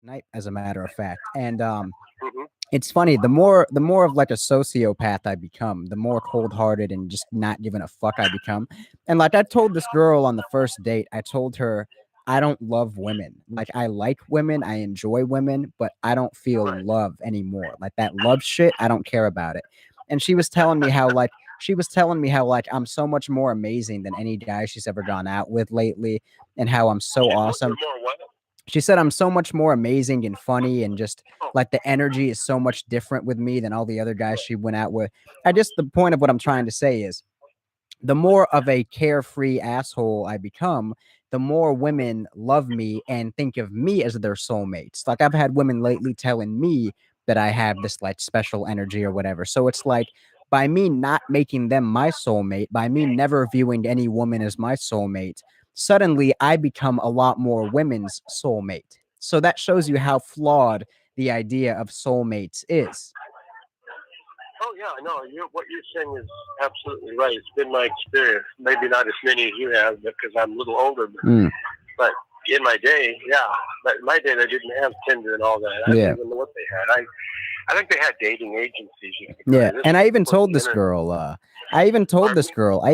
night, as a matter of fact. And Hmm. it's funny, the more of like a sociopath I become, the more cold-hearted and just not giving a fuck I become. And like I told this girl on the first date, I told her I don't love women. Like I like women, I enjoy women, but I don't feel Right. love anymore. Like that love shit, I don't care about it. And she was telling me how I'm so much more amazing than any guy she's ever gone out with lately, and how I'm so You're awesome. more what? She said I'm so much more amazing and funny, and just Oh, like the energy is so much different with me than all the other guys she went out with. I just the point of what I'm trying to say is the more of a carefree asshole I become, the more women love me and think of me as their soulmates. Like I've had women lately telling me that I have this like special energy or whatever. So it's like by me not making them my soulmate, by me never viewing any woman as my soulmate, suddenly I become a lot more women's soulmate. So that shows you how flawed the idea of soulmates is. oh yeah, no. What you're saying is absolutely right. It's been my experience. Maybe not as many as you have, because I'm a little older. Mm, But in my day, yeah. But in my day, they didn't have Tinder and all that. I don't yeah. even know what they had. I think they had dating agencies. You could go Yeah, to. This and was I even before told the this internet. girl, Pardon me? I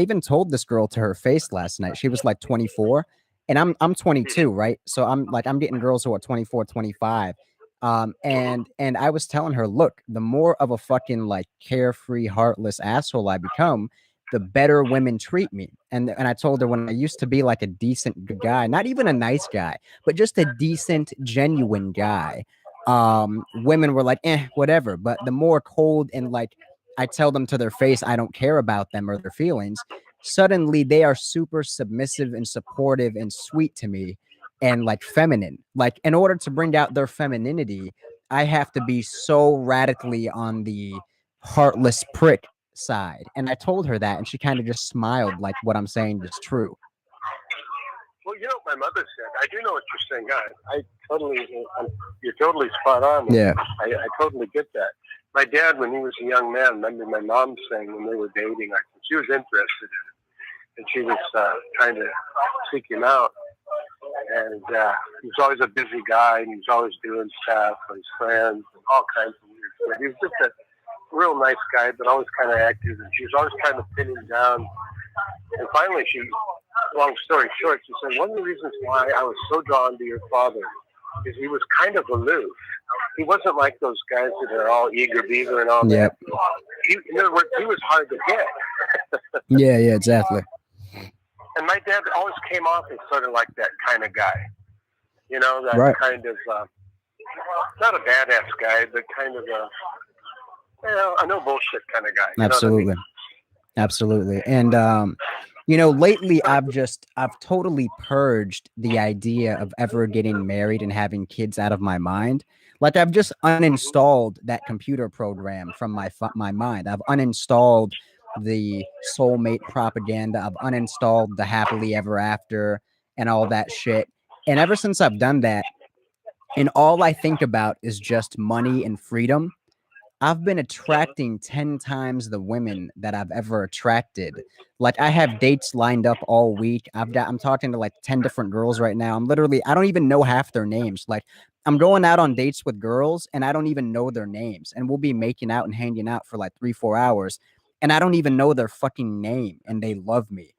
even told this girl to her face last night. She was like 24 and I'm 22, Hmm. right? So I'm getting girls who are 24, 25. And I was telling her, look, the more of a fucking like carefree, heartless asshole I become, the better women treat me. And I told her when I used to be like a decent good guy, not even a nice guy, but just a decent, genuine guy, women were like whatever. But the more cold and like I tell them to their face I don't care about them or their feelings, suddenly they are super submissive and supportive and sweet to me, and like feminine. Like in order to bring out their femininity, I have to be so radically on the heartless prick side. And I told her that, and she kind of just smiled like what I'm saying is true. Well, you know what my mother said. I do know what you're saying. I totally, I'm, you're totally spot on. Yeah. I totally get that. My dad, when he was a young man, remember my mom saying when they were dating, like she was interested in him, and she was trying to seek him out. And he was always a busy guy, and he was always doing stuff for his friends and all kinds of weird stuff. He was just a real nice guy, but always kind of active, and she was always trying to pin him down. And finally, long story short, she said, one of the reasons why I was so drawn to your father is he was kind of aloof. He wasn't like those guys that are all eager beaver and all that. Yep. In other words, he was hard to get. Yeah, yeah, exactly. And my dad always came off as sort of like that kind of guy. You know, that Right. kind of, not a badass guy, but kind of a, a no bullshit kind of guy. You know what I mean? Absolutely. Absolutely. And lately I've totally purged the idea of ever getting married and having kids out of my mind. Like I've just Hmm. uninstalled that computer program from my mind. I've uninstalled the soulmate propaganda. I've uninstalled the happily ever after and all that shit. And ever since I've done that, and all I think about is just money and freedom, I've been Uh-huh. attracting 10 times the women that I've ever attracted. Like I have dates lined up all week. I'm talking to like 10 different girls right now. I don't even know half their names. Like I'm going out on dates with girls and I don't even know their names. And we'll be making out and hanging out for like 3, 4 hours. And I don't even know their fucking name. And they love me.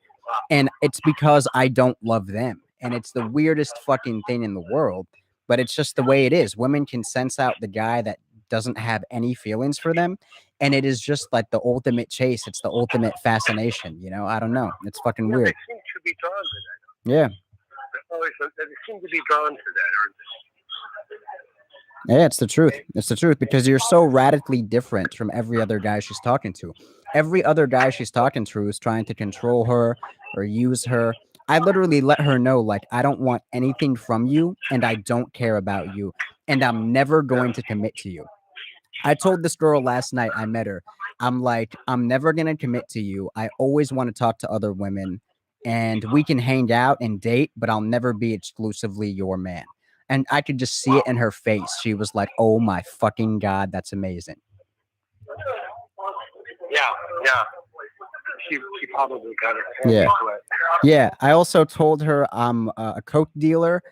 And it's because I don't love them. And it's the weirdest fucking thing in the world. But it's just the way it is. Women can sense out the guy that doesn't have any feelings for them. And it is just like the ultimate chase. It's the ultimate fascination. I don't know. It's fucking Yeah, they weird. seem to be drawn to that. Yeah. They seem to be drawn to that. Or, Yeah, it's the truth. It's the truth because you're so radically different from every other guy she's talking to. Every other guy she's talking to is trying to control her or use her. I literally let her know, like, I don't want anything from you and I don't care about you and I'm never going to commit to you. I told this girl last night, I met her. I'm like, I'm never going to commit to you. I always want to talk to other women and we can hang out and date, but I'll never be exclusively your man. And I could just see it in her face. She was like, oh my fucking God, that's amazing. yeah, yeah. She probably got her head Yeah. into it. Yeah. I also told her I'm a coke dealer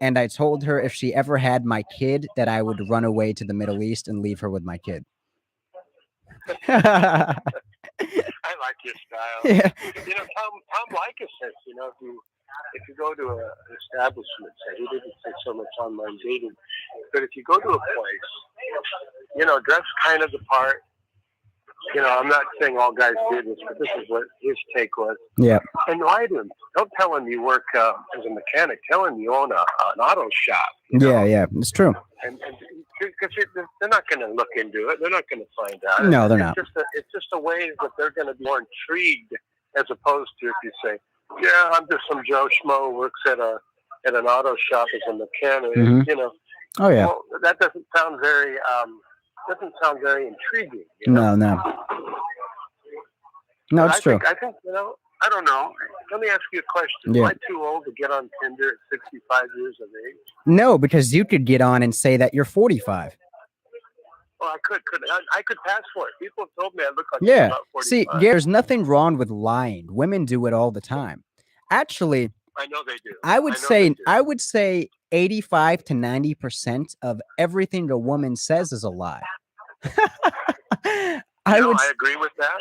And I told her if she ever had my kid, that I would run away to the Middle East and leave her with my kid. I like your style. Yeah. You know, Tom Likas says, you know, if you go to an establishment, say he didn't say so much online dating, but if you go to a place, you know, dress kind of the part. You know, I'm not saying all guys do this, but this is what his take was. Yeah. And lie to him. Don't tell him you work as a mechanic. Tell him you own an auto shop. You know? Yeah, it's true. And because they're not going to look into it, they're not going to find out. No, they're not. It's just a way that they're going to be more intrigued, as opposed to if you say, "Yeah, I'm just some Joe Schmo who works at an auto shop as a mechanic." Mhm. You know. Oh yeah. Well, that doesn't sound very intriguing. You know? No, it's true. I think, you know, I don't know. Let me ask you a question. Yeah. Am I too old to get on Tinder at 65 years of age? No, because you could get on and say that you're 45. Well, I could pass for it. People have told me I look like Yeah. about 45. See, there's nothing wrong with lying. Women do it all the time. Actually, I know they do. I would say 85 to 90% of everything a woman says is a lie. I agree with that.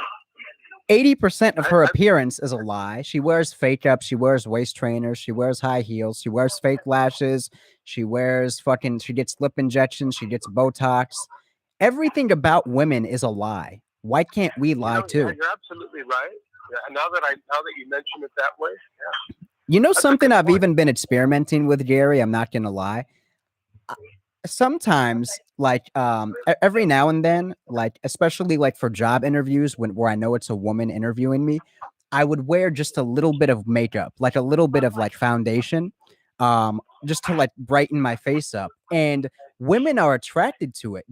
80% of her appearance is a lie. She wears fake up. She wears waist trainers. She wears high heels. She wears fake lashes. She gets lip injections. She gets Botox. Everything about women is a lie. Why can't we lie too? Yeah, you're absolutely right. Yeah, now that you mention it that way, yeah. You know, something I've even been experimenting with, Gary, I'm not going to lie. Sometimes, like, every now and then, like, especially like for job interviews where I know it's a woman interviewing me, I would wear just a little bit of makeup, like a little bit of like foundation, just to like brighten my face up. And women are attracted to it.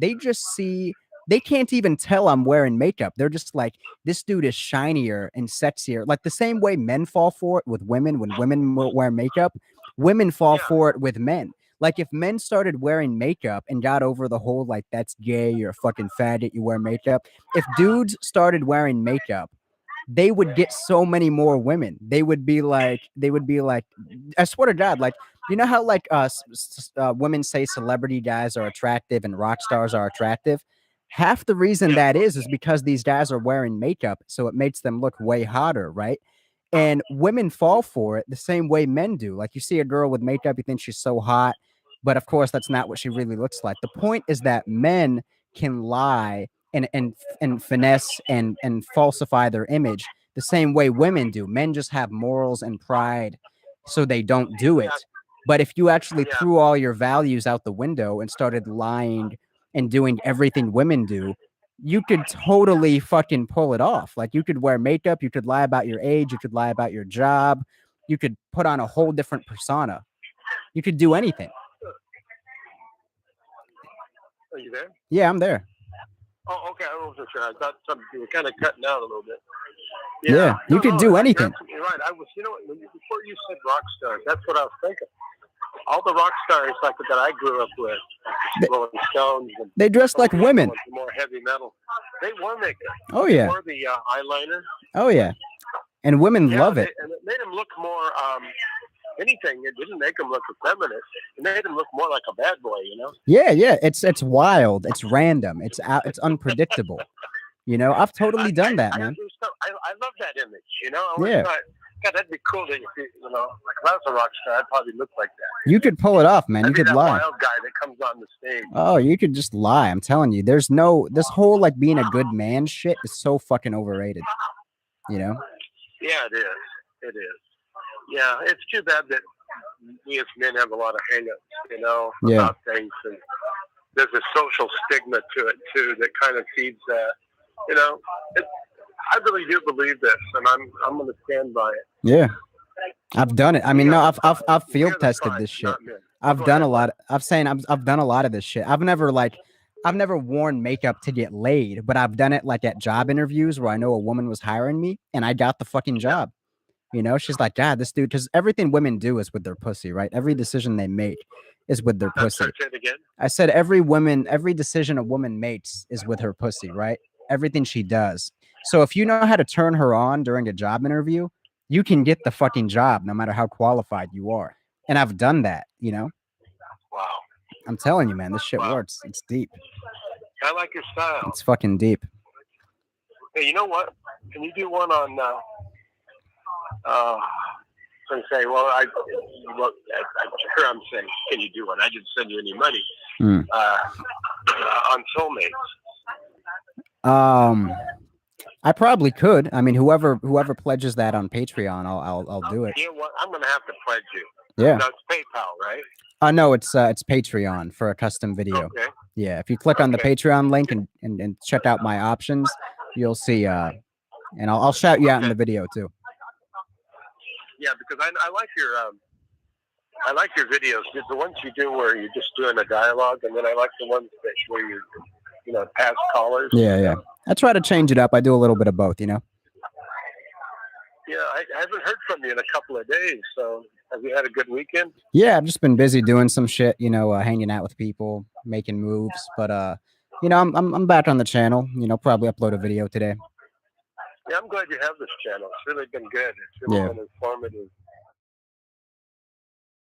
They can't even tell I'm wearing makeup. They're just like, this dude is shinier and sexier. Like the same way men fall for it with women. When women wear makeup, women fall for it with men. Like if men started wearing makeup and got over the whole like that's gay, you're a fucking faggot, you wear makeup. If dudes started wearing makeup, they would get so many more women. They would be like, I swear to God, like, you know how like women say celebrity guys are attractive and rock stars are attractive? Half the reason that is because these guys are wearing makeup, so it makes them look way hotter, right? And women fall for it the same way men do. Like you see a girl with makeup, you think she's so hot, but of course that's not what she really looks like. The point is that men can lie and finesse and falsify their image the same way women do. Men just have morals and pride, so they don't do it. But if you actually threw all your values out the window and started lying and doing everything women do, you could totally fucking pull it off. Like you could wear makeup, you could lie about your age, you could lie about your job, you could put on a whole different persona. You could do anything. Are you there? Yeah, I'm there. Oh, okay. I wasn't sure. I thought you were kind of cutting out a little bit. Yeah, you could do anything. You're right. You know, before you said rock stars, that's what I was thinking. All the rock stars like that I grew up with, like the Rolling Stones, they dressed like women. More heavy metal. They wore makeup. Oh yeah. They wore the eyeliner. Oh yeah. And women love it. And it made them look more. Anything. It didn't make them look effeminate. It made them look more like a bad boy. You know. Yeah. It's wild. It's random. It's unpredictable. You know, I've totally done that, man. I love that image. You know. I thought, God, that'd be cool to, you know, like if I was a rock star, I'd probably look like that. You could pull it off, man. You could lie. Wild guy that comes on the stage. Oh, you could just lie. I'm telling you, this whole like being a good man shit is so fucking overrated. You know? Yeah, it is. It is. Yeah, it's too bad that we as men have a lot of hang-ups, you know, about things, and there's a social stigma to it too that kind of feeds that. You know, I really do believe this, and I'm going to stand by it. Yeah, I've done it. I mean, no, I've field tested this shit. I've done a lot. I've done a lot of this shit. I've never worn makeup to get laid, but I've done it like at job interviews where I know a woman was hiring me and I got the fucking job. You know, she's like, God, this dude, because everything women do is with their pussy, right? Every decision they make is with their pussy. Say it again. I said every decision a woman makes is with her pussy, right? Everything she does. So if you know how to turn her on during a job interview, you can get the fucking job no matter how qualified you are. And I've done that, you know? Wow. I'm telling you, man, this shit works. It's deep. I like your style. It's fucking deep. Hey, you know what? Can you do one on? I'm say, well, I'm sure I'm saying, can you do one? I didn't send you any money. On soulmates. I probably could. I mean, whoever pledges that on Patreon, I'll do it. You know what? I'm gonna have to pledge you. Yeah. No, it's PayPal, right? No, it's Patreon for a custom video. Okay. Yeah, if you click on the Patreon link and check out my options, you'll see. And I'll shout you out in the video too. Yeah, because I like your videos. The ones you do where you're just doing a dialogue, and then I like the ones where you past callers. Yeah. I try to change it up. I do a little bit of both, you know. Yeah, I haven't heard from you in a couple of days. So, have you had a good weekend? Yeah, I've just been busy doing some shit, you know, hanging out with people, making moves. But you know, I'm back on the channel. You know, probably upload a video today. Yeah, I'm glad you have this channel. It's really been good. It's really been informative.